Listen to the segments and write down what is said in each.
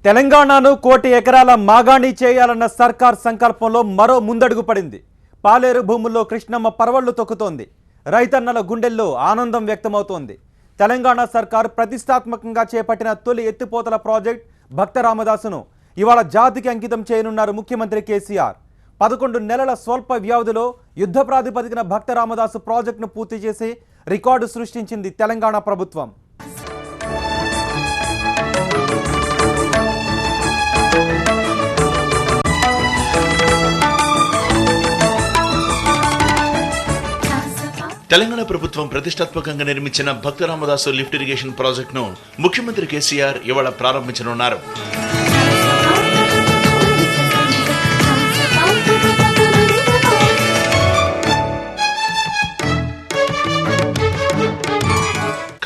తెలంగాణను 1 కోటి ఎకరాల మాగాణి చేయాలన్న సర్కార్ సంకల్పంలో మరో ముందడుగు పడింది. పాలేరు భూముల్లో కృష్ణమ్మ పరవళ్లు తొక్కుతోంది. రైతన్నల గుండెల్లో ఆనందం వ్యక్తమవుతోంది. తెలంగాణ సర్కార్ ప్రతిష్టాత్మకంగా చేపట్టిన తొలి ఎత్తిపోతల ప్రాజెక్ట్ భక్త రామదాసును ఇవాళ జాతికి అంకితం చేయనున్నారు ముఖ్యమంత్రి కేసీఆర్. 11 నెలల స్వల్ప వ్యవధిలో యుద్ధ ప్రాతిపదికన భక్త రామదాసు ప్రాజెక్టును పూర్తి చేసి రికార్డు సృష్టించింది తెలంగాణ ప్రభుత్వం. తెలంగాణ ప్రభుత్వం ప్రతిష్టాత్మకంగా నిర్మించిన భక్త రామదాసు లిఫ్ట్ ఇరిగేషన్ ప్రాజెక్టును ముఖ్యమంత్రి కేసీఆర్ ఇవాళ ప్రారంభించనున్నారు.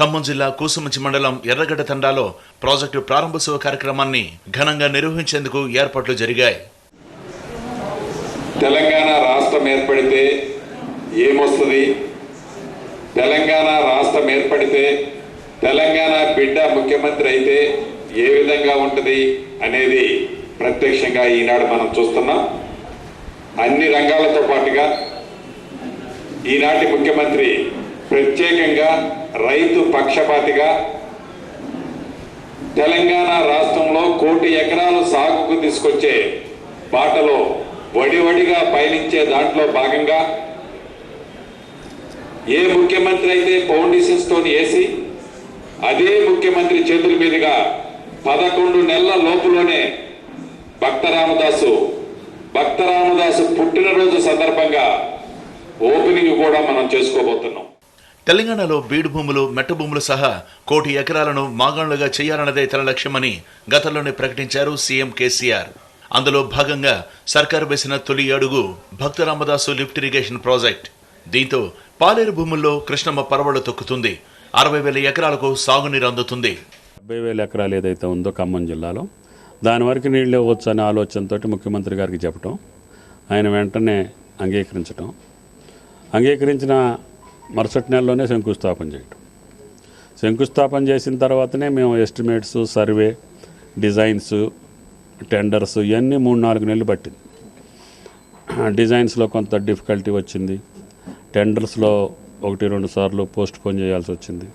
ఖమ్మం జిల్లా కూసుమంచి మండలం ఎర్రగడ్డ తండాలో ప్రాజెక్టు ప్రారంభోత్సవ కార్యక్రమాన్ని ఘనంగా నిర్వహించేందుకు ఏర్పాట్లు జరిగాయి. తెలంగాణ రాష్ట్రం ఏర్పడితే ఏమొస్తుంది, తెలంగాణ రాష్ట్రం ఏర్పడితే తెలంగాణ బిడ్డ ముఖ్యమంత్రి అయితే ఏ విధంగా ఉంటుంది అనేది ప్రత్యక్షంగా ఈనాడు మనం చూస్తున్నాం. అన్ని రంగాలతో పాటుగా ఈనాటి ముఖ్యమంత్రి ప్రత్యేకంగా రైతు పక్షపాతిగా తెలంగాణ రాష్ట్రంలో 1 కోటి ఎకరాలు సాగుకు తీసుకొచ్చే బాటలో వడివడిగా పయనించే దాంట్లో భాగంగా ఏ ముఖ్యమంత్రి అయితే ఫౌండేషన్స్ తోని వేసి అదే ముఖ్యమంత్రి చేతుల మీదుగా 11 నెలల లోపులోనే భక్త రామదాసు పుట్టినరోజు సందర్భంగా ఓపెనింగ్ కూడా మనం చేసుకోబోతున్నాం. తెలంగాణలో బీడు భూములు, మెట్ట భూములు సహా 1 కోటి ఎకరాలను మాగాణులుగా చేయాలన్నదే తన లక్ష్యమని గతంలోనే ప్రకటించారు సీఎం కేసీఆర్. అందులో భాగంగా సర్కారు వేసిన తొలి అడుగు భక్త రామదాసు లిఫ్ట్ ఇరిగేషన్ ప్రాజెక్ట్. దీంతో పాలేరు భూముల్లో కృష్ణమ్మ పరవళ్లు తొక్కుతుంది. 60,000 ఎకరాలకు సాగునీరు అందుతుంది. 70,000 ఎకరాలు ఏదైతే ఉందో ఖమ్మం జిల్లాలో దాని వరకు నీళ్ళు ఇవ్వచ్చు అనే ఆలోచనతో ముఖ్యమంత్రి గారికి చెప్పడం, ఆయన వెంటనే అంగీకరించిన మరుసటి నెలలోనే శంకుస్థాపన చేసిన తర్వాతనే మేము ఎస్టిమేట్స్, సర్వే, డిజైన్స్, టెండర్స్ ఇవన్నీ 3-4 నెలలు పట్టింది. డిజైన్స్లో కొంత డిఫికల్టీ వచ్చింది, టెండర్స్లో 1-2 సార్లు పోస్ట్ పోన్ చేయాల్సి వచ్చింది.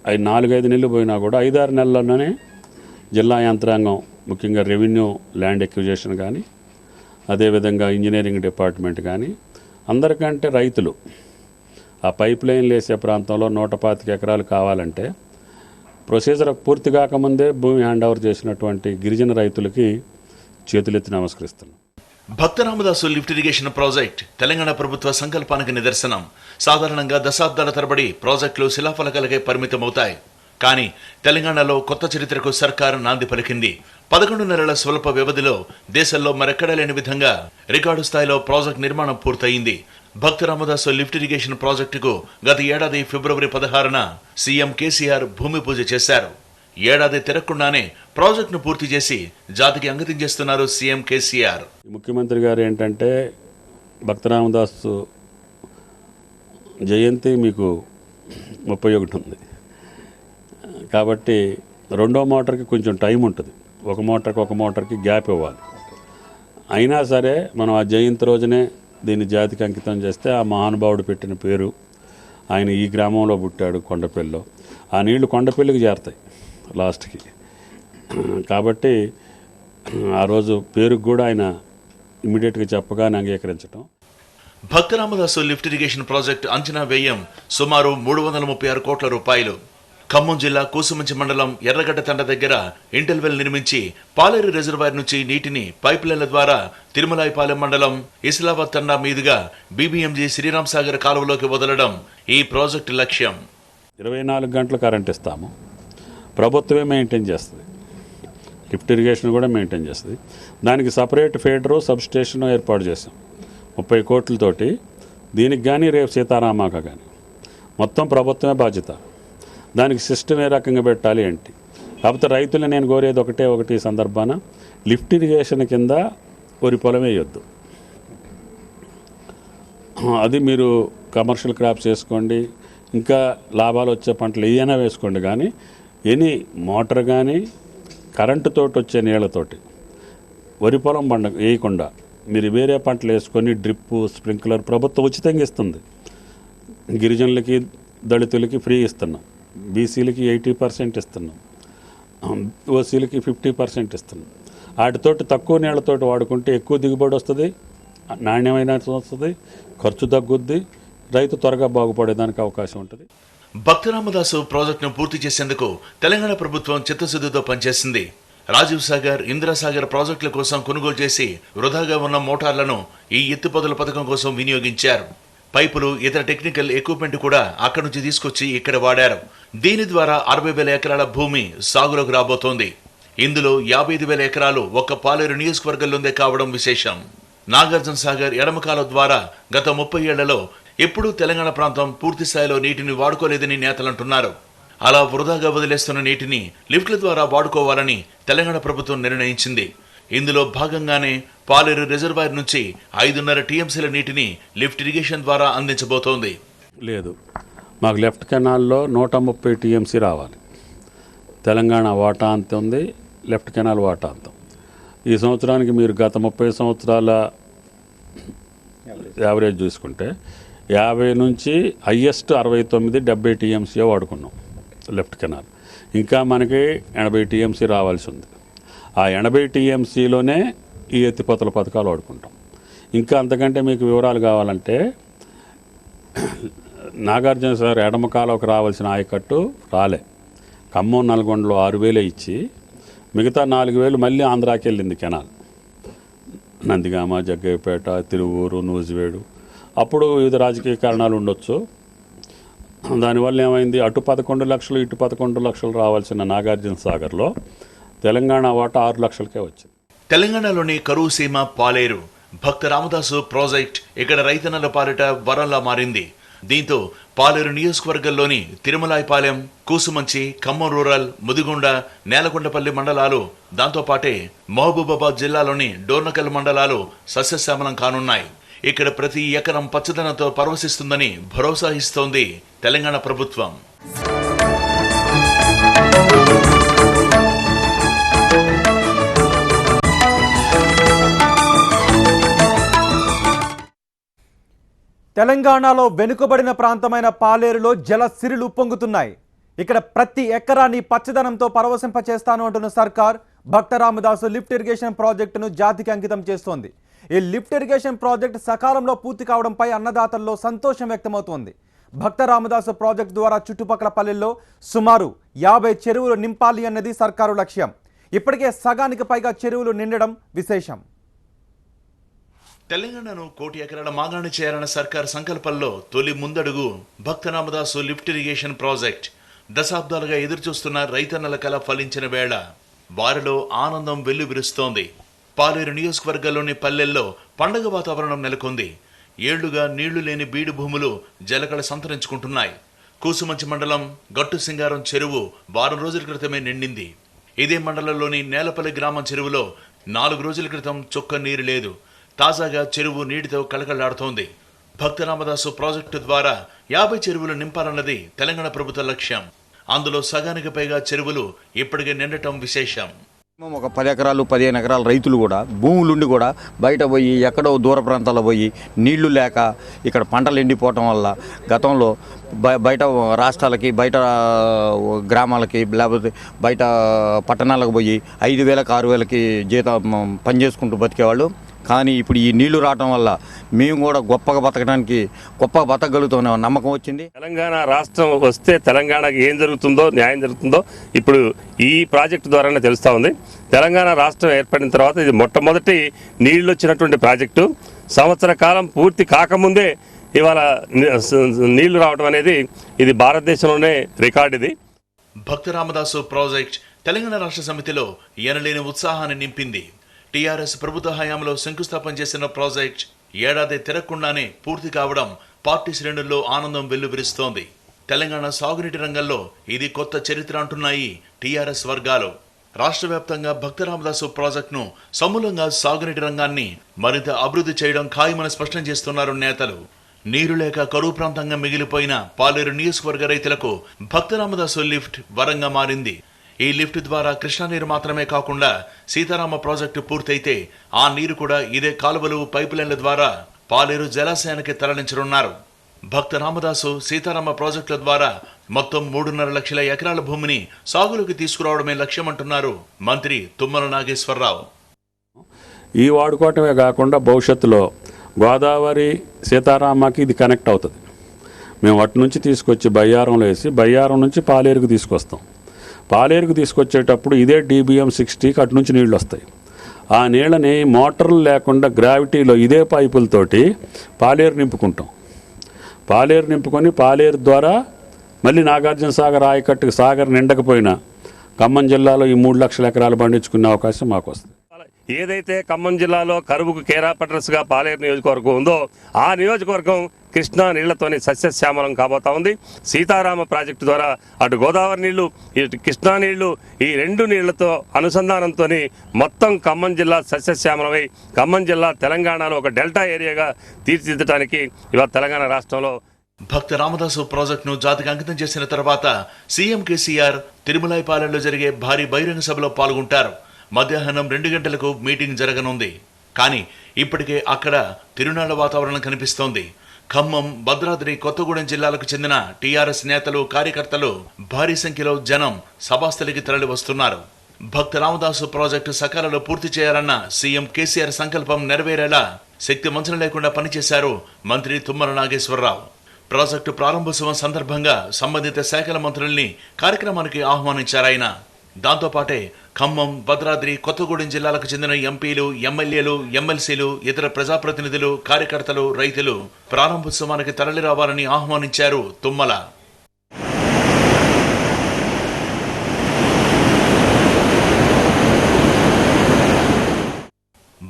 అవి 4-5 నెలలు పోయినా కూడా 5-6 నెలల్లోనే జిల్లా యంత్రాంగం, ముఖ్యంగా రెవెన్యూ, ల్యాండ్ ఎక్విజిషన్ కానీ, అదేవిధంగా ఇంజనీరింగ్ డిపార్ట్మెంట్ కానీ, అందరికంటే రైతులు ఆ పైప్ లైన్లు వేసే ప్రాంతంలో 125 ఎకరాలు కావాలంటే ప్రొసీజర్ పూర్తి కాకముందే భూమి హ్యాండ్ ఓవర్ చేసినటువంటి గిరిజన రైతులకి చేతులెత్తి నమస్కరిస్తున్నాం. Bhakta Ramadasu lift irrigation project Telangana ప్రభుత్వ సంకల్పానికి నిదర్శనం. సాధారణంగా దశాబ్దాల తరబడి ప్రాజెక్టులు శిలాఫలకాలకే పరిమితమవుతాయి. కానీ తెలంగాణలో కొత్త చరిత్రకు సర్కారు నాంది పలికింది. 11 నెలల స్వల్ప వ్యవధిలో దేశంలో మరెక్కడా లేని విధంగా రికార్డు స్థాయిలో ప్రాజెక్ట్ నిర్మాణం పూర్తయింది. భక్త రామదాసు లిఫ్ట్ ఇరిగేషన్ ప్రాజెక్టుకు గత ఏడాది ఫిబ్రవరి 16న సీఎం కేసీఆర్ భూమి పూజ చేశారు. ఏడాది తిరగకుండానే ప్రాజెక్టును పూర్తి చేసి జాతికి అంకితం చేస్తున్నారు సీఎం కేసీఆర్. ముఖ్యమంత్రి గారు ఏంటంటే భక్త రామదాసు జయంతి మీకు 31 ఉంది కాబట్టి రెండో మోటార్కి కొంచెం టైం ఉంటుంది. ఒక మోటార్కి గ్యాప్ ఇవ్వాలి. అయినా సరే మనం ఆ జయంతి రోజునే దీన్ని జాతికి అంకితం చేస్తే ఆ మహానుభావుడు పెట్టిన పేరు, ఆయన ఈ గ్రామంలో పుట్టాడు కొండపల్లిలో, ఆ నీళ్లు కొండపల్లికి చేరుతాయి లాస్ట్కి. కాబట్టి ఆ రోజు పేరుకు కూడా ఆయన ఇమ్మీడియట్గా చెప్పగానే అంగీకరించడం. భక్త రామదాసు లిఫ్ట్ ఇరిగేషన్ ప్రాజెక్టు అంచనా వ్యయం సుమారు 336 కోట్ల రూపాయలు. ఖమ్మం జిల్లా కూసుమంచి మండలం ఎర్రగడ్డ తండ దగ్గర ఇంటెల్వెల్ నిర్మించి పాలేరు రిజర్వాయర్ నుంచి నీటిని పైప్ లైన్ల ద్వారా తిరుమలాయిపాలెం మండలం ఇస్లాబాద్ తండా మీదుగా బీబీఎంజీ శ్రీరామ్ సాగర్ కాలువలోకి వదలడం ఈ ప్రాజెక్టు లక్ష్యం. 24 గంటలు కరెంట్ ఇస్తాము. ప్రభుత్వమే మెయింటైన్ చేస్తుంది, లిఫ్ట్ ఇరిగేషన్ కూడా మెయింటైన్ చేస్తుంది. దానికి సపరేట్ ఫీడరు, సబ్స్టేషన్ ఏర్పాటు చేసాం 30 కోట్లతోటి. దీనికి కానీ రేపు సీతారామాక కానీ మొత్తం ప్రభుత్వమే బాధ్యత. దానికి సిస్టమ్ ఏ రకంగా పెట్టాలి ఏంటి. కాకపోతే రైతులు నేను కోరేది ఒకటి సందర్భాన లిఫ్ట్ ఇరిగేషన్ కింద వరి పొలం వేయొద్దు. అది మీరు కమర్షియల్ క్రాప్స్ వేసుకోండి, ఇంకా లాభాలు వచ్చే పంటలు ఏమైనా వేసుకోండి. కానీ ఎనీ మోటార్ కానీ కరెంటుతోటి వచ్చే నీళ్ళతోటి వరి పొలం వేయకుండా మీరు వేరే పంటలు వేసుకొని డ్రిప్పు స్ప్రింక్లర్ ప్రభుత్వం ఉచితంగా ఇస్తుంది. గిరిజనులకి దళితులకి ఫ్రీ ఇస్తున్నాం, బీసీలకి 80% ఇస్తున్నాం, ఓసీలకి 50% ఇస్తున్నాం. వాటితోటి తక్కువ నీళ్ళతోటి వాడుకుంటే ఎక్కువ దిగుబడి వస్తుంది, నాణ్యమైన వస్తుంది, ఖర్చు తగ్గుద్ది, రైతు త్వరగా బాగుపడేదానికి అవకాశం ఉంటుంది. భక్త రామదాసు ప్రాజెక్టును పూర్తి చేసేందుకు తెలంగాణ ప్రభుత్వం చిత్తశుద్ధితో పనిచేసింది. రాజీవ్ సాగర్, ఇందిరాసాగర్ ప్రాజెక్టుల కోసం కొనుగోలు చేసి వృధాగా ఉన్న మోటార్లను ఈ ఎత్తిపోతల పథకం కోసం వినియోగించారు. పైపులు, ఇతర టెక్నికల్ ఎక్విప్మెంట్ కూడా అక్కడి నుంచి తీసుకొచ్చి ఇక్కడ వాడారు. దీని ద్వారా 60,000 ఎకరాల భూమి సాగులోకి రాబోతోంది. ఇందులో 55,000 ఎకరాలు ఒక్క పాలేరు నియోజకవర్గంలోనే కావడం విశేషం. నాగార్జున సాగర్ ఎడమకాల ద్వారా గత 30 ఏళ్లలో ఎప్పుడూ తెలంగాణ ప్రాంతం పూర్తి స్థాయిలో నీటిని వాడుకోలేదని నేతలంటున్నారు. అలా వృధాగా వదిలేస్తున్న నీటిని లిఫ్ట్ల ద్వారా వాడుకోవాలని తెలంగాణ ప్రభుత్వం నిర్ణయించింది. ఇందులో భాగంగానే పాలేరు రిజర్వాయర్ నుంచి 5.5 టీఎంసీల నీటిని లిఫ్ట్ ఇరిగేషన్ ద్వారా అందించబోతోంది. లేదు, మాకు లెఫ్ట్ కెనాల్లో 130 టీఎంసీ రావాలి. తెలంగాణ వాటా అంత ఉంది, లెఫ్ట్ కెనాల్ వాటా అంతం. ఈ సంవత్సరానికి మీరు గత 30 సంవత్సరాల యావరేజ్ చూసుకుంటే 50 నుంచి హయ్యెస్ట్ 69-70 టీఎంసీ వాడుకున్నాం లెఫ్ట్ కెనాల్. ఇంకా మనకి 80 టీఎంసీ రావాల్సి ఉంది. ఆ 80 టీఎంసీలోనే ఈ ఎత్తిపోతల పథకాలు వాడుకుంటాం. ఇంకా అంతకంటే మీకు వివరాలు కావాలంటే నాగార్జున సార్ ఎడమ కాలువకు రావాల్సిన ఆయకట్టు రాలే, ఖమ్మం నల్గొండలో 6,000 ఇచ్చి మిగతా 4,000 మళ్ళీ ఆంధ్రాకి వెళ్ళింది కెనాల్. నందిగామ, జగ్గయ్యపేట, తిరువూరు, నూజివేడు. అప్పుడు వివిధ రాజకీయ కారణాలు ఉండొచ్చు. దానివల్ల ఏమైంది, అటు 11 లక్షలు ఇటు 11 లక్షలు రావాల్సిన నాగార్జున సాగర్లో తెలంగాణ వాటా 6 లక్షలకే వచ్చింది. తెలంగాణలోని కరువు సీమ పాలేరు. భక్త రామదాసు ప్రాజెక్ట్ ఇక్కడ రైతన్నల పాలిట వరంలా మారింది. దీంతో పాలేరు నియోజకవర్గంలోని తిరుమలాయపాలెం, కూసుమంచి, ఖమ్మం రూరల్, ముదిగొండ, నేలకొండపల్లి మండలాలు, దాంతోపాటే మహబూబాబాద్ జిల్లాలోని డోర్నకల్ మండలాలు సస్యశ్యామలం కానున్నాయి. ఇక్కడ ప్రతి ఎకరం పచ్చదనంతో పరవశిస్తుందని భరోసా ఇస్తోంది తెలంగాణ ప్రభుత్వం. తెలంగాణలో వెనుకబడిన ప్రాంతమైన పాలేరులో జల సిరులు ఉప్పొంగుతున్నాయి. ఇక్కడ ప్రతి ఎకరాన్ని పచ్చదనంతో పరవశింపచేస్తాను అంటున్న సర్కార్ భక్త రామదాసు లిఫ్ట్ ఇరిగేషన్ ప్రాజెక్టును జాతికి అంకితం చేస్తోంది. ఈ లిఫ్ట్ ఇరిగేషన్ ప్రాజెక్టు సకాలంలో పూర్తి కావడంపై అన్నదాతల్లో సంతోషం వ్యక్తమవుతోంది. భక్త రామదాసు ప్రాజెక్టు ద్వారా చుట్టుపక్కల పల్లెల్లో సుమారు 50 చెరువులు నింపాలి అన్నది సర్కారు లక్ష్యం. ఇప్పటికే సగానికి పైగా చెరువులు నిండడం విశేషం. తెలంగాణను 1 కోటి ఎకరాల మాగాణి చేయాలన్న సర్కార్ సంకల్పంలో తొలి ముందడుగు భక్త రామదాసు లిఫ్ట్ ఇరిగేషన్ ప్రాజెక్ట్. దశాబ్దాలుగా ఎదురుచూస్తున్న రైతన్నల కల ఫలించిన వేళ వారిలో ఆనందం వెల్లువిరుస్తోంది. పాలేరు నియోజకవర్గంలోని పల్లెల్లో పండగ వాతావరణం నెలకొంది. ఏళ్లుగా నీళ్లు లేని బీడు భూములు జలకళ సంతరించుకుంటున్నాయి. కూసుమంచి మండలం గట్టు సింగారం చెరువు 4 రోజుల క్రితమే నిండింది. ఇదే మండలంలోని నేలపల్లి గ్రామం చెరువులో 4 రోజుల క్రితం చుక్క నీరు లేదు. తాజాగా చెరువు నీటితో కళకళలాడుతోంది. భక్త రామదాసు ప్రాజెక్టు ద్వారా 50 చెరువులు నింపాలన్నది తెలంగాణ ప్రభుత్వ లక్ష్యం. అందులో సగానికి పైగా చెరువులు ఇప్పటికే నిండటం విశేషం. ఒక 10 ఎకరాలు 15 ఎకరాల రైతులు కూడా భూములుండి కూడా బయట పోయి ఎక్కడో దూర ప్రాంతాల్లో పోయి నీళ్లు లేక ఇక్కడ పంటలు ఎండిపోవటం వల్ల గతంలో బయట రాష్ట్రాలకి, బయట గ్రామాలకి, లేకపోతే బయట పట్టణాలకు పోయి 5,000కి 6,000కి జీతం పనిచేసుకుంటూ బతికేవాళ్ళు. కానీ ఇప్పుడు ఈ నీళ్లు రావటం వల్ల మేము కూడా గొప్పగా బతకగలుగుతాం నమ్మకం వచ్చింది. తెలంగాణ రాష్ట్రం వస్తే తెలంగాణకి ఏం జరుగుతుందో, న్యాయం జరుగుతుందో ఇప్పుడు ఈ ప్రాజెక్టు ద్వారానే తెలుస్తూ ఉంది. తెలంగాణ రాష్ట్రం ఏర్పడిన తర్వాత ఇది మొట్టమొదటి నీళ్లు వచ్చినటువంటి ప్రాజెక్టు. సంవత్సర కాలం పూర్తి కాకముందే ఇవాళ నీళ్లు రావడం అనేది ఇది భారతదేశంలోనే రికార్డు. ఇది భక్త రామదాసు ప్రాజెక్ట్ తెలంగాణ రాష్ట్ర సమితిలో ఎనలేని ఉత్సాహాన్ని నింపింది. టీఆర్ఎస్ ప్రభుత్వ హయాంలో శంకుస్థాపన చేసిన ప్రాజెక్ట్ ఏడాది తిరగకుండానే పూర్తి కావడం పార్టీ శ్రేణుల్లో ఆనందం వెల్లువిరుస్తోంది. తెలంగాణ సాగునీటి రంగంలో ఇది కొత్త చరిత్ర అంటున్నాయి టీఆర్ఎస్ వర్గాలు. రాష్ట్ర వ్యాప్తంగా భక్త రామదాసు ప్రాజెక్టును సమూలంగా సాగునీటి రంగాన్ని మరింత అభివృద్ధి చేయడం ఖాయమని స్పష్టం చేస్తున్నారు నేతలు. నీరు లేక కరువు ప్రాంతంగా మిగిలిపోయిన పాలేరు నియోజకవర్గ రైతులకు భక్త రామదాసు లిఫ్ట్ వరంగా మారింది. ఈ లిఫ్ట్ ద్వారా కృష్ణా నీరు మాత్రమే కాకుండా సీతారామ ప్రాజెక్టు పూర్తయితే ఆ నీరు కూడా ఇదే కాలువలు పైపు లైన్ల ద్వారా పాలేరు జలాశయానికి తరలించనున్నారు. భక్త రామదాసు సీతారామ ప్రాజెక్టుల ద్వారా మొత్తం 3.5 లక్షల ఎకరాల భూమిని సాగులోకి తీసుకురావడమే లక్ష్యమంటున్నారు మంత్రి తుమ్మల నాగేశ్వరరావు. ఈ వాడుకోవటమే కాకుండా భవిష్యత్తులో గోదావరి సీతారామకి ఇది కనెక్ట్ అవుతుంది. మేము అటు నుంచి తీసుకొచ్చి బయ్యారంలో వేసి బయ్యారం నుంచి పాలేరుకు తీసుకొస్తాం. పాలేరుకు తీసుకొచ్చేటప్పుడు ఇదే DBM 60కి అటు నుంచి నీళ్ళు వస్తాయి. ఆ నీళ్ళని మోటార్లు లేకుండా గ్రావిటీలో ఇదే పైపులతోటి పాలేరు నింపుకుంటాం. పాలేరు నింపుకొని పాలేరు ద్వారా మళ్ళీ నాగార్జున సాగర్ ఆయకట్టుకు సాగర్ నిండకపోయినా ఖమ్మం జిల్లాలో ఈ 3 లక్షల ఎకరాలు పండించుకునే అవకాశం మాకు వస్తుంది. ఏదైతే ఖమ్మం జిల్లాలో కరువుకు కేరాపట్రస్గా పాలేరు నియోజకవర్గం ఉందో ఆ నియోజకవర్గం కృష్ణా నీళ్లతోనే సస్యశ్యామలం కాబోతా ఉంది. సీతారామ ప్రాజెక్టు ద్వారా అటు గోదావరి నీళ్లు ఇటు కృష్ణా నీళ్లు ఈ 2 నీళ్లతో అనుసంధానంతో మొత్తం ఖమ్మం జిల్లా సస్యశ్యామలమై ఖమ్మం జిల్లా తెలంగాణలో ఒక డెల్టా ఏరియాగా తీర్చిదిద్దడానికి ఇవాళ తెలంగాణ రాష్ట్రంలో భక్త రామదాసు ప్రాజెక్టును జాతికి అంకితం చేసిన తర్వాత సీఎం కేసీఆర్ తిరుమలైపాలెంలో జరిగే భారీ బహిరంగ సభలో పాల్గొంటారు. మధ్యాహ్నం 2 గంటలకు మీటింగ్ జరగనుంది. కానీ ఇప్పటికే అక్కడ తిరునాళ్ల వాతావరణం కనిపిస్తోంది. ఖమ్మం, భద్రాద్రి కొత్తగూడెం జిల్లాలకు చెందిన టీఆర్ఎస్ నేతలు, కార్యకర్తలు భారీ సంఖ్యలో జనం సభాస్థలికి తరలి వస్తున్నారు. భక్త రామదాసు ప్రాజెక్టు సకాలంలో పూర్తి చేయాలన్న సీఎం కేసీఆర్ సంకల్పం నెరవేరేలా శక్తి వంచన లేకుండా పనిచేశారు మంత్రి తుమ్మల నాగేశ్వరరావు. ప్రాజెక్టు ప్రారంభోత్సవం సందర్భంగా సంబంధిత శాఖల మంత్రుల్ని కార్యక్రమానికి ఆహ్వానించారాయన. దాంతోపాటే ఖమ్మం, భద్రాద్రి కొత్తగూడెం జిల్లాలకు చెందిన ఎంపీలు, ఎమ్మెల్యేలు, ఎమ్మెల్సీలు, ఇతర ప్రజాప్రతినిధులు, కార్యకర్తలు, రైతులు ప్రారంభోత్సవానికి తరలి రావాలని ఆహ్వానించారు తుమ్మల.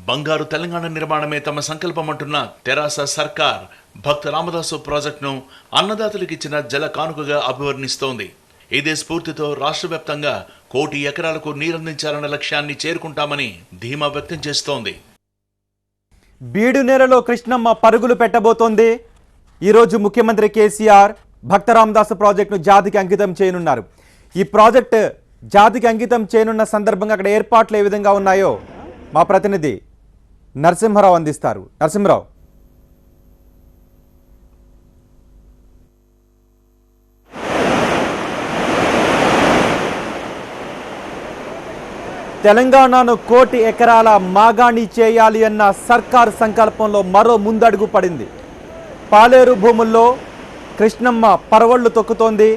బంగారు తెలంగాణ నిర్మాణమే తమ సంకల్పమంటున్న తెరాస సర్కార్ భక్త రామదాసు ప్రాజెక్టును అన్నదాతలకు ఇచ్చిన జల కానుకగా అభివర్ణిస్తోంది. ఇదే స్ఫూర్తితో రాష్ట్ర వ్యాప్తంగా 1 కోటి ఎకరాలకు నీరందించాలన్న లక్ష్యాన్ని చేరుకుంటామని ధీమా వ్యక్తం చేస్తోంది. బీడు నేలలో కృష్ణమ్మ పరుగులు పెట్టబోతోంది. ఈరోజు ముఖ్యమంత్రి కేసీఆర్ భక్త రామదాసు ప్రాజెక్టును జాతికి అంకితం చేయనున్నారు. ఈ ప్రాజెక్టు జాతికి అంకితం చేయనున్న సందర్భంగా అక్కడ ఏర్పాట్లు ఏ విధంగా ఉన్నాయో మా ప్రతినిధి నరసింహరావు అందిస్తారు. నరసింహరావు, తెలంగాణను 1 కోటి ఎకరాల మాగాణి చేయాలి అన్న సర్కార్ సంకల్పంలో మరో ముందడుగు పడింది. పాలేరు భూముల్లో కృష్ణమ్మ పరవళ్లు తొక్కుతోంది.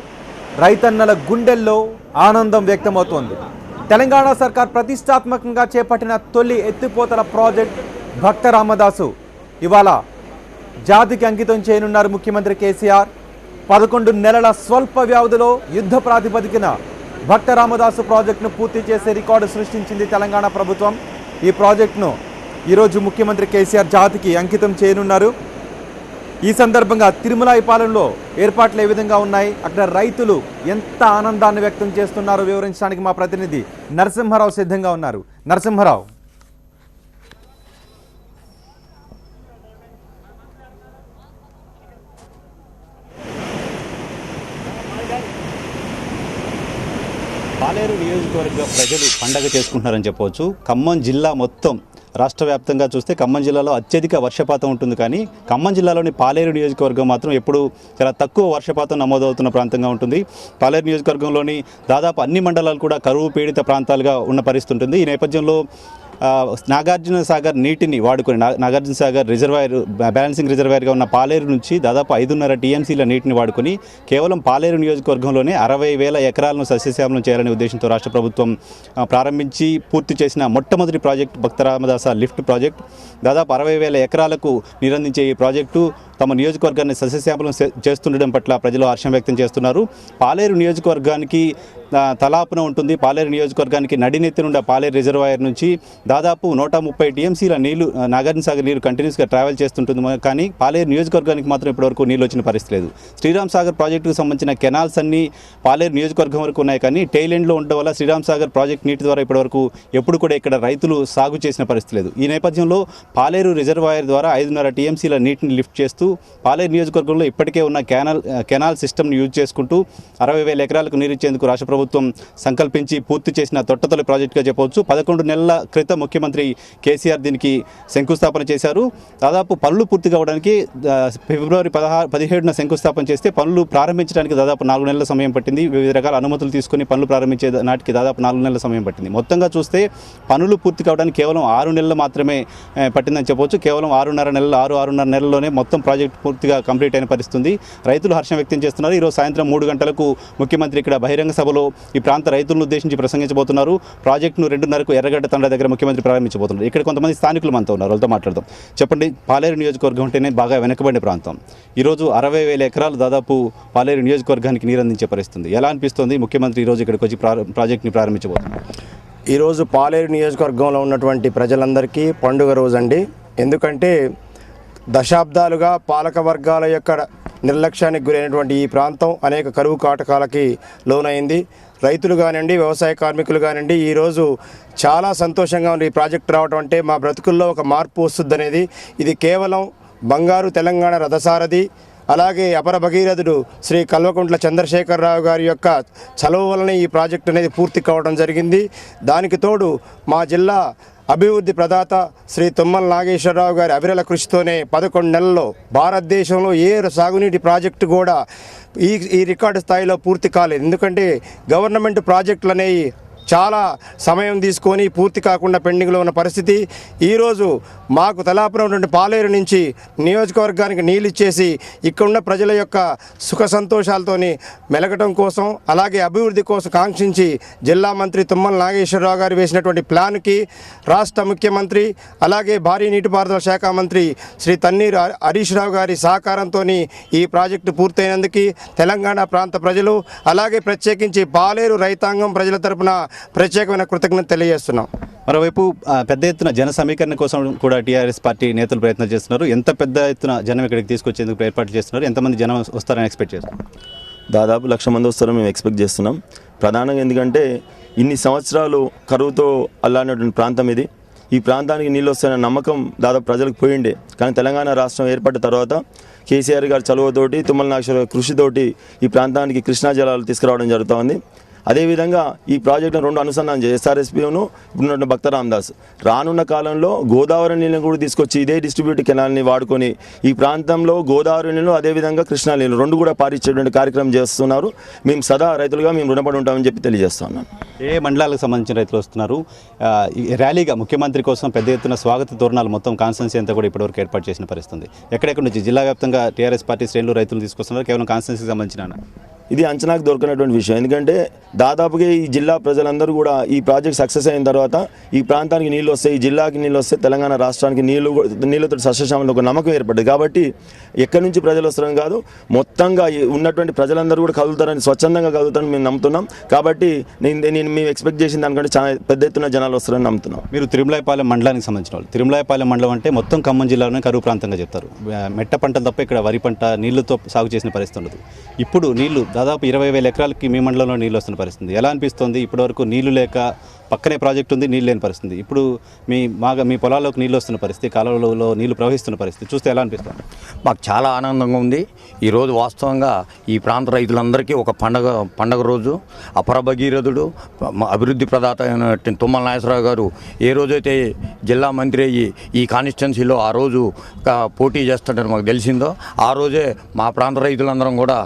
రైతన్నల గుండెల్లో ఆనందం వ్యక్తమవుతోంది. తెలంగాణ సర్కార్ ప్రతిష్టాత్మకంగా చేపట్టిన తొలి ఎత్తిపోతల ప్రాజెక్ట్ భక్త రామదాసు ఇవాళ జాతికి అంకితం చేయనున్నారు ముఖ్యమంత్రి కేసీఆర్. 11 నెలల స్వల్ప వ్యవధిలో యుద్ధ ప్రాతిపదికన భక్త రామదాసు ప్రాజెక్టును పూర్తి చేసే రికార్డు సృష్టించింది తెలంగాణ ప్రభుత్వం. ఈ ప్రాజెక్టును ఈరోజు ముఖ్యమంత్రి కేసీఆర్ జాతికి అంకితం చేయనున్నారు. ఈ సందర్భంగా తిరుమలైపాలెంలో ఏర్పాట్లు ఏ విధంగా ఉన్నాయి, అక్కడ రైతులు ఎంత ఆనందాన్ని వ్యక్తం చేస్తున్నారో వివరించడానికి మా ప్రతినిధి నరసింహరావు సిద్ధంగా ఉన్నారు. నరసింహరావు, పాలేరు నియోజకవర్గ ప్రజలు పండగ చేసుకుంటున్నారని చెప్పవచ్చు. ఖమ్మం జిల్లా మొత్తం రాష్ట్ర వ్యాప్తంగా చూస్తే ఖమ్మం జిల్లాలో అత్యధిక వర్షపాతం ఉంటుంది, కానీ ఖమ్మం జిల్లాలోని పాలేరు నియోజకవర్గం మాత్రం ఎప్పుడు చాలా తక్కువ వర్షపాతం నమోదవుతున్న ప్రాంతంగా ఉంటుంది. పాలేరు నియోజకవర్గంలోని దాదాపు అన్ని మండలాలు కూడా కరువు పీడిత ప్రాంతాలుగా ఉన్న పరిస్థితి ఉంటుంది. ఈ నేపథ్యంలో నాగార్జున సాగర్ నీటిని వాడుకొని నాగార్జున సాగర్ రిజర్వాయర్ బ్యాలెన్సింగ్ రిజర్వాయర్గా ఉన్న పాలేరు నుంచి దాదాపు 5.5 టీఎంసీల నీటిని వాడుకొని కేవలం పాలేరు నియోజకవర్గంలోనే 60,000 ఎకరాలను సస్యశ్యామలం చేయాలనే ఉద్దేశంతో రాష్ట్ర ప్రభుత్వం ప్రారంభించి పూర్తి చేసిన మొట్టమొదటి ప్రాజెక్టు భక్త రామదాస లిఫ్ట్ ప్రాజెక్ట్. దాదాపు 60,000 ఎకరాలకు నీరందించే ఈ ప్రాజెక్టు తమ నియోజకవర్గాన్ని సస్యశ్యామలం చేస్తుండడం పట్ల ప్రజలు హర్షం వ్యక్తం చేస్తున్నారు. పాలేరు నియోజకవర్గానికి తలాపున ఉంటుంది. పాలేరు నియోజకవర్గానికి నడినెత్తి నుండి పాలేరు రిజర్వాయర్ నుంచి దాదాపు 130 టీఎంసీల నీళ్లు నాగార్జున సాగర్ నీరు కంటిన్యూస్గా ట్రావెల్ చేస్తుంటుంది, కానీ పాలేరు నియోజకవర్గానికి మాత్రం ఇప్పటివరకు నీళ్ళు వచ్చిన పరిస్థితి లేదు. శ్రీరామ్ సాగర్ ప్రాజెక్టుకు సంబంధించిన కెనాల్స్ అన్నీ పాలేరు నియోజకవర్గం వరకు ఉన్నాయి, కానీ టెయిల్ ఎండ్లో ఉండడం వల్ల శ్రీరామ్ సాగర్ ప్రాజెక్ట్ నీటి ద్వారా ఇప్పటివరకు ఎప్పుడు కూడా ఇక్కడ రైతులు సాగు చేసిన పరిస్థితి లేదు. ఈ నేపథ్యంలో పాలేరు రిజర్వాయర్ ద్వారా 5.5 టీఎంసీల నీటిని లిఫ్ట్ చేస్తూ పాలేరు నియోజకవర్గంలో ఇప్పటికే ఉన్న కెనాల్ సిస్టమ్ని యూజ్ చేసుకుంటూ 60,000 ఎకరాలకు నీరు ఇచ్చేందుకు రాష్ట్ర ప్రభుత్వం సంకల్పించి పూర్తి చేసిన తొట్టతొలి ప్రాజెక్టుగా చెప్పవచ్చు. 11 నెలల క్రితం ముఖ్యమంత్రి కేసీఆర్ దీనికి శంకుస్థాపన చేశారు. దాదాపు పనులు పూర్తి కావడానికి ఫిబ్రవరి 17న శంకుస్థాపన చేస్తే పనులు ప్రారంభించడానికి దాదాపు 4 నెలల సమయం పట్టింది. వివిధ రకాల అనుమతులు తీసుకుని పనులు ప్రారంభించే నాటికి దాదాపు 4 నెలల సమయం పట్టింది. మొత్తంగా చూస్తే పనులు పూర్తి కావడానికి కేవలం 6 నెలలు మాత్రమే పట్టిందని చెప్పవచ్చు. కేవలం 6.5 నెలల్లోనే మొత్తం ప్రాజెక్టు పూర్తిగా కంప్లీట్ అయిన పరిస్థితుంది. రైతులు హర్షం వ్యక్తం చేస్తున్నారు. ఈరోజు సాయంత్రం 3 గంటలకు ముఖ్యమంత్రి ఇక్కడ బహిరంగ సభలో ఈ ప్రాంత రైతులను ఉద్దేశించి ప్రసంగించబోతున్నారు. ప్రాజెక్టును 2:30కు ఎర్రగడ్డ తండా దగ్గర ముఖ్యమంత్రి ప్రారంభించబోతున్నారు. ఇక్కడ కొంతమంది స్థానికులు మనతో ఉన్నారు, వాళ్ళతో మాట్లాడదాం. చెప్పండి, పాలేరు నియోజకవర్గం అంటేనే బాగా వెనకబడిన ప్రాంతం. ఈరోజు 60,000 ఎకరాలు దాదాపు పాలేరు నియోజకవర్గానికి నీరు అందించే పరిస్థితుంది. ఎలా అనిపిస్తుంది ముఖ్యమంత్రి ఈరోజు ఇక్కడికి వచ్చి ప్రాజెక్టుని ప్రారంభించబోతున్నారు? ఈరోజు పాలేరు నియోజకవర్గంలో ఉన్నటువంటి ప్రజలందరికీ పండుగ రోజండి. ఎందుకంటే దశాబ్దాలుగా పాలక వర్గాల యొక్క నిర్లక్ష్యానికి గురైనటువంటి ఈ ప్రాంతం అనేక కరువు కాటకాలకి లోనైంది. రైతులు కానివ్వండి, వ్యవసాయ కార్మికులు కానివ్వండి, ఈరోజు చాలా సంతోషంగా ఉంది. ఈ ప్రాజెక్టు రావడం అంటే మా బ్రతుకుల్లో ఒక మార్పు వస్తుంది అనేది. ఇది కేవలం బంగారు తెలంగాణ రథసారథి, అలాగే అపర భగీరథుడు శ్రీ కల్వకుంట్ల చంద్రశేఖరరావు గారి యొక్క చలవ వలన ఈ ప్రాజెక్టు అనేది పూర్తి కావడం జరిగింది. దానికి తోడు మా జిల్లా అభివృద్ధి ప్రదాత శ్రీ తుమ్మల నాగేశ్వరరావు గారి అవిరల కృషితోనే 11 నెలల్లో భారతదేశంలో ఏ సాగునీటి ప్రాజెక్టు కూడా ఈ రికార్డు స్థాయిలో పూర్తి కాలేదు. ఎందుకంటే గవర్నమెంట్ ప్రాజెక్టులు అనేవి చాలా సమయం తీసుకొని పూర్తి కాకుండా పెండింగ్లో ఉన్న పరిస్థితి. ఈరోజు మాకు తలాపురం నుండి పాలేరు నుంచి నియోజకవర్గానికి నీళ్ళు ఇచ్చేసి ఇక్కడున్న ప్రజల యొక్క సుఖ సంతోషాలతోని మెలగటం కోసం, అలాగే అభివృద్ధి కోసం కాంక్షించి జిల్లా మంత్రి తుమ్మల నాగేశ్వరరావు గారు వేసినటువంటి ప్లాన్కి రాష్ట్ర ముఖ్యమంత్రి అలాగే భారీ నీటిపారుదల శాఖ మంత్రి శ్రీ తన్నీరు హరీష్ రావు గారి సహకారంతో ఈ ప్రాజెక్టు పూర్తయినందుకు తెలంగాణ ప్రాంత ప్రజలు అలాగే ప్రత్యేకించి పాలేరు రైతాంగం ప్రజల తరపున ప్రత్యేకమైన కృతజ్ఞత తెలియజేస్తున్నాం. మరోవైపు పెద్ద ఎత్తున జన సమీకరణ కోసం కూడా టీఆర్ఎస్ పార్టీ నేతలు ప్రయత్నం చేస్తున్నారు. ఎంత పెద్ద ఎత్తున జనం ఇక్కడికి తీసుకొచ్చేందుకు ఏర్పాటు చేస్తున్నారు? ఎంతమంది జనం వస్తారని ఎక్స్పెక్ట్ చేస్తున్నారు? దాదాపు 1,00,000 మంది వస్తారని మేము ఎక్స్పెక్ట్ చేస్తున్నాం. ప్రధానంగా ఎందుకంటే ఇన్ని సంవత్సరాలు కరువుతో అల్లాడినటువంటి ప్రాంతం ఇది. ఈ ప్రాంతానికి నీళ్ళు వస్తాయన్న నమ్మకం దాదాపు ప్రజలకు పోయిండే. కానీ తెలంగాణ రాష్ట్రం ఏర్పడిన తర్వాత కేసీఆర్ గారి చలువతోటి, తుమ్మల నాగేశ్వరరావు కృషితోటి ఈ ప్రాంతానికి కృష్ణా జలాలు తీసుకురావడం జరుగుతోంది. అదేవిధంగా ఈ ప్రాజెక్టును 2 అనుసంధానం చేసి ఎస్ఆర్ఎస్పీను ఇప్పుడున్న భక్త రామదాస్ రానున్న కాలంలో గోదావరి నీళ్ళని కూడా తీసుకొచ్చి ఇదే డిస్ట్రిబ్యూటర్ కెనాల్ని వాడుకొని ఈ ప్రాంతంలో గోదావరి నీళ్ళు అదేవిధంగా కృష్ణా నీళ్ళు 2 కూడా పారించేటువంటి కార్యక్రమం చేస్తున్నారు. మేము సదా రైతులుగా మేము రుణపడి ఉంటామని చెప్పి తెలియజేస్తున్నాను. ఏ మండలాలకు సంబంధించిన రైతులు వస్తున్నారు? ర్యాలీగా ముఖ్యమంత్రి కోసం పెద్ద ఎత్తున స్వాగత తోరణాలు మొత్తం కాన్స్టెన్సీ అంతా కూడా ఇప్పటివరకు ఏర్పాటు చేసిన పరిస్థితుంది. ఎక్కడెక్కడి నుంచి జిల్లా వ్యాప్తంగా టీఆర్ఎస్ పార్టీ శ్రేణులు రైతులు తీసుకొస్తున్నారు? కేవలం కాన్స్టెన్సీకి సంబంధించిన ఇది అంచనాకు దొరకనటువంటి విషయం. ఎందుకంటే దాదాపుగా ఈ జిల్లా ప్రజలందరూ కూడా ఈ ప్రాజెక్ట్ సక్సెస్ అయిన తర్వాత ఈ ప్రాంతానికి నీళ్ళు వస్తాయి, ఈ జిల్లాకి నీళ్ళు వస్తాయి, తెలంగాణ రాష్ట్రానికి నీళ్ళతో సస్యశ్యామల ఒక నమ్మకం ఏర్పడ్డది. కాబట్టి ఎక్కడి నుంచి ప్రజలు వస్తారని కాదు, మొత్తంగా ఉన్నటువంటి ప్రజలందరూ కూడా కదులుతారని, స్వచ్ఛందంగా కదులుతారని మేము నమ్ముతున్నాం. కాబట్టి నేను మేము ఎక్స్పెక్ట్ చేసిన దానికంటే చాలా పెద్ద ఎత్తున జనాలు వస్తారని నమ్ముతున్నాం. మీరు తిరుమలాయపాలెం మండలానికి సంబంధించిన వాళ్ళు. తిరుమలాయపాలెం మండలం అంటే మొత్తం ఖమ్మం జిల్లాలోనే కరువు ప్రాంతంగా చెప్తారు. మెట్ట పంటలు తప్ప ఇక్కడ వరి పంట నీళ్లతో సాగు చేసిన పరిస్థితి ఉండదు. ఇప్పుడు నీళ్లు దాదాపు 20,000 ఎకరాలకి మీ మండలంలో నీళ్ళు వస్తున్న పరిస్థితి ఎలా అనిపిస్తుంది? ఇప్పటివరకు నీళ్లు లేక పక్కనే ప్రాజెక్ట్ ఉంది, నీళ్ళు లేని పరిస్థితి. ఇప్పుడు మీ పొలాల్లోకి నీళ్ళు వస్తున్న పరిస్థితి, కాలువలలో నీళ్లు ప్రవహిస్తున్న పరిస్థితి చూస్తే ఎలా అనిపిస్తుంది? మాకు చాలా ఆనందంగా ఉంది. ఈరోజు వాస్తవంగా ఈ ప్రాంత రైతులందరికీ ఒక పండగ రోజు. అపర భగీరథుడు, అభివృద్ధి ప్రదాత అయినటువంటి తుమ్మల నాగేశ్వరరావు గారు ఏ రోజైతే జిల్లా మంత్రి అయ్యి ఈ కాన్స్టిట్యున్సీలో ఆ రోజు పోటీ చేస్తాడని మాకు తెలిసిందో ఆ రోజే మా ప్రాంత రైతులందరం కూడా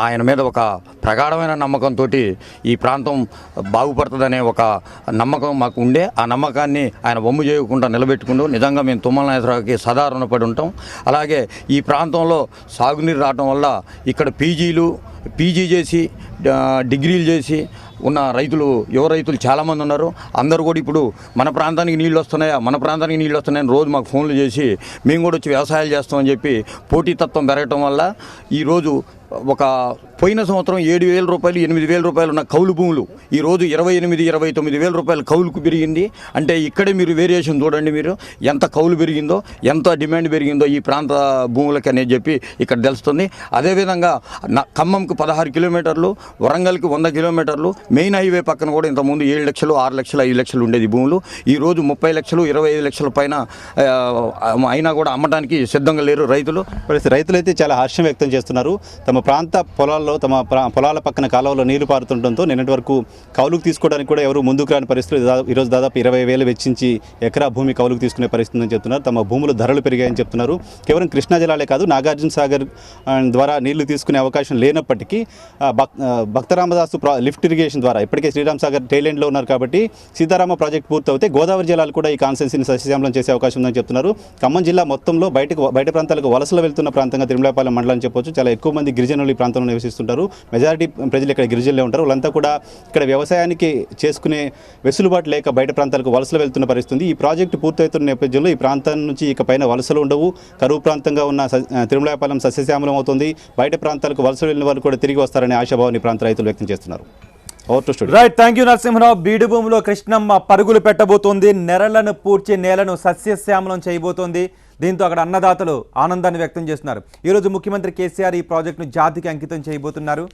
ఆయన మీద ఒక ప్రగాఢమైన నమ్మకంతో ఈ ప్రాంతం బాగుపడుతుందనే ఒక నమ్మకం మాకు ఉండే. ఆ నమ్మకాన్ని ఆయన వమ్ము చేయకుండా నిలబెట్టుకుంటూ నిజంగా మేము తుమ్మల నాగేశ్వరరావుకి సదా రుణపడి ఉంటాం. అలాగే ఈ ప్రాంతంలో సాగునీరు రావడం వల్ల ఇక్కడ పీజీ చేసి డిగ్రీలు చేసి ఉన్న రైతులు, యువ రైతులు చాలామంది ఉన్నారు. అందరూ కూడా ఇప్పుడు మన ప్రాంతానికి నీళ్ళు వస్తున్నాయని రోజు మాకు ఫోన్లు చేసి మేము కూడా వచ్చి వ్యవసాయాలు చేస్తామని చెప్పి పోటీతత్వం పెరగటం వల్ల ఈరోజు ఒక పోయిన సంవత్సరం 7,000 రూపాయలు 8,000 రూపాయలు ఉన్న కౌలు భూములు ఈరోజు 28,000-29,000 రూపాయలు కౌలుకు పెరిగింది. అంటే ఇక్కడే మీరు వేరియేషన్ చూడండి, మీరు ఎంత కౌలు పెరిగిందో, ఎంత డిమాండ్ పెరిగిందో ఈ ప్రాంత భూములకి అనేది చెప్పి ఇక్కడ తెలుస్తుంది. అదేవిధంగా ఖమ్మంకు 16 కిలోమీటర్లు, వరంగల్కి 100 కిలోమీటర్లు, మెయిన్ హైవే పక్కన కూడా ఇంతకుముందు 7 లక్షలు, 6 లక్షలు, 5 లక్షలు ఉండేది భూములు. ఈరోజు 30 లక్షలు, 25 లక్షల పైన అయినా కూడా అమ్మడానికి సిద్ధంగా లేరు రైతులు. రైతులైతే చాలా హర్షం వ్యక్తం చేస్తున్నారు. తమ ప్రాంత పొలాల్లో పొలాల పక్కన కాలువలో నీళ్లు పారుతుండటంతో నిన్నటి వరకు కౌలుకు తీసుకోవడానికి కూడా ఎవరు ముందుకు రాని పరిస్థితులు ఈరోజు దాదాపు 20,000 వెచ్చించి ఎకరా భూమి కౌలుకు తీసుకునే పరిస్థితి ఉందని చెప్తున్నారు. తమ భూములు ధరలు పెరిగాయని చెప్తున్నారు. కేవలం కృష్ణా జిల్లాలే కాదు, నాగార్జున సాగర్ ద్వారా నీళ్లు తీసుకునే అవకాశం లేనప్పటికీ భక్తరామదాసు లిఫ్ట్ ఇరిగేషన్ ద్వారా ఇప్పటికే శ్రీరామ్ సాగర్ టైలెండ్లో ఉన్నారు కాబట్టి సీతారామ ప్రాజెక్ట్ పూర్తవుతే గోదావరి జిల్లాలు కూడా ఈ కాన్సెన్సీని సస్యశ్యామలం చేసే అవకాశం ఉందని చెప్తున్నారు. ఖమ్మం జిల్లా మొత్తంలో బయట ప్రాంతాలకు వలసలు వెళ్తున్న ప్రాంతంగా తిరుమలపాలెం మండలం అని చెప్పొచ్చు. చాలా ఎక్కువ మంది గిరిజనులు ఈ ప్రాంతంలో నివసిస్తుంటారు. మెజారిటీ ప్రజలు ఇక్కడ గిరిజనులే ఉంటారు. వాళ్ళంతా కూడా ఇక్కడ వ్యవసాయానికి చేసుకునే వెసులుబాటు లేక బయట ప్రాంతాలకు వలసలు వెళ్తున్న పరిస్థితి. ఈ ప్రాజెక్టు పూర్తవుతున్న నేపథ్యంలో ఈ ప్రాంతం నుంచి ఇక పైన వలసలు ఉండవు. కరువు ప్రాంతంగా ఉన్న తిరుమలపాలెం సస్యశ్యామలం అవుతుంది. బయట ప్రాంతాలకు వలసలు వెళ్ళిన వాళ్ళు కూడా తిరిగి వస్తారనే ఆశాభావాన్ని ప్రాంత రైతులు వ్యక్తం చేస్తున్నారు. Right, thank you Narasimharao. బీడు భూమిలో కృష్ణమ్మ పరుగులు పెట్టబోతోంది. నెరలను పూడ్చి నేలను సస్యశ్యామలం చేయబోతోంది. దీంతో అక్కడ అన్నదాతలు ఆనందాన్ని వ్యక్తం చేస్తున్నారు. ఈరోజు ముఖ్యమంత్రి కేసీఆర్ ఈ ప్రాజెక్టును జాతికి అంకితం చేయబోతున్నారు.